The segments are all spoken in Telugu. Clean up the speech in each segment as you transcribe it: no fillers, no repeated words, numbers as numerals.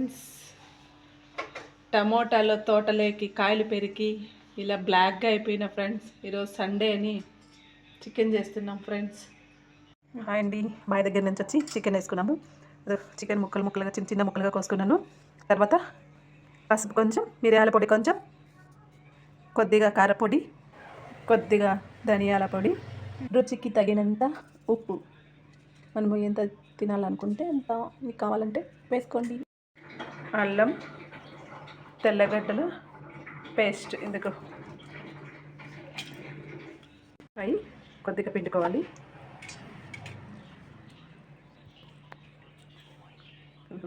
ఫ్రెండ్స్, టమోటాలో తోటలోకి కాయలు పెరికి ఇలా బ్లాక్గా అయిపోయిన ఫ్రెండ్స్. ఈరోజు సండే అని చికెన్ చేస్తున్నాం ఫ్రెండ్స్. హాయ్ అండి, బాయ్ దగ్గర నుంచి వచ్చి చికెన్ వేసుకున్నాము. చికెన్ ముక్కలుగా చిన్న చిన్న ముక్కలుగా కోసుకున్నాను. తర్వాత పసుపు కొంచెం, మిరియాల పొడి కొంచెం, కొద్దిగా కారపొడి, కొద్దిగా ధనియాల పొడి, రుచికి తగినంత ఉప్పు. మనము ఎంత తినాలనుకుంటే ఎంత మీకు కావాలంటే వేసుకోండి. అల్లం తెల్లగడ్డల పేస్ట్ ఇందుకు ఫ్రై కొద్దిగా పిండుకోవాలి.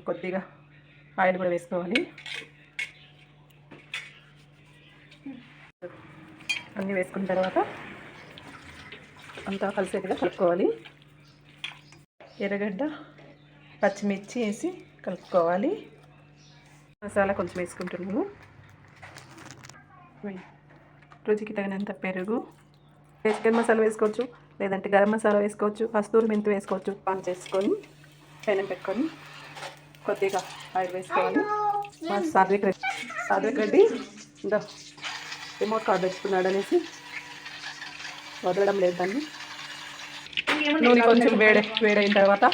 కొద్దిగా ఆయిల్ కూడా వేసుకోవాలి. అన్నీ వేసుకున్న తర్వాత అంతా కలిసేట్టుగా కలుపుకోవాలి. ఎర్రగడ్డ పచ్చిమిర్చి వేసి కలుపుకోవాలి. మసాలా కొంచెం వేసుకుంటున్నాము. రుచికి తగినంత పెరుగు, చికెన్ మసాలా వేసుకోవచ్చు, లేదంటే గరం మసాలా వేసుకోవచ్చు, కస్తూరి మెంతి వేసుకోవచ్చు. పాన్ చేసుకొని పెనం పెట్టుకొని కొద్దిగా ఆయిల్ వేసుకోవాలి. సాత్విక్ రెడ్డి ఇంకా రిమోట్ కార్డు తెచ్చుకున్నాడు అనేసి వదలడం లేదు దాన్ని. నూనె కొంచెం వేడైన తర్వాత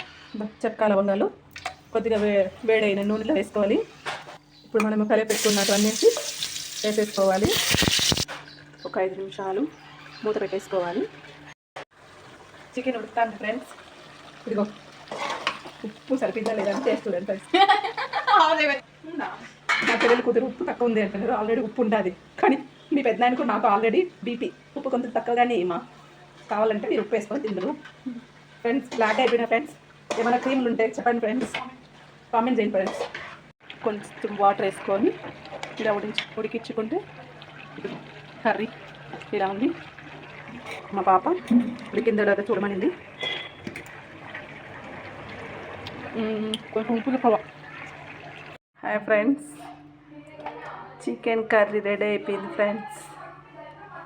చెక్క లవంగాలు కొద్దిగా వేడైన నూనెలో వేసుకోవాలి. ఇప్పుడు మనము కర్రీ పెట్టుకున్నట్టు అనేసి వేసేసుకోవాలి. ఒక 5 నిమిషాలు మూత పెట్టేసుకోవాలి. చికెన్ ఉడుకుతాను ఫ్రెండ్స్. ఇదిగో ఉప్పు సరిపోయిందా లేదని చేస్తున్నాను ఫ్రెండ్స్. మా పిల్లలు కూతురు ఉప్పు తక్కువ ఉంది అంటున్నారు. ఆల్రెడీ ఉప్పు ఉంటుంది, కానీ మీ పెద్దనాయనకు నాకు ఆల్రెడీ బీపీ. ఉప్పు కొంచెం తక్కువగానే ఏమా కావాలంటే మీరు ఉప్పు వేసుకొని తిందరు ఫ్రెండ్స్. బ్లాక్ అయిపోయిన ఫ్రెండ్స్, ఏమైనా క్రీములు ఉంటే చెప్పండి ఫ్రెండ్స్, కామెంట్ చేయండి ఫ్రెండ్స్. కొంచెం వాటర్ వేసుకొని ఇలా ఉడికించుకుంటే కర్రీ ఇలా ఉంది. మా పాప ఉడికిందో లేదో చూడమనింది. కొంచెం ఉప్పు. Hi friends, chicken curry ready అయిపోయింది ఫ్రెండ్స్.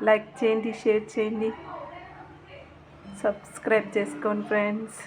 లైక్ చేయండి, షేర్ చేయండి, సబ్స్క్రైబ్ చేసుకోండి ఫ్రెండ్స్.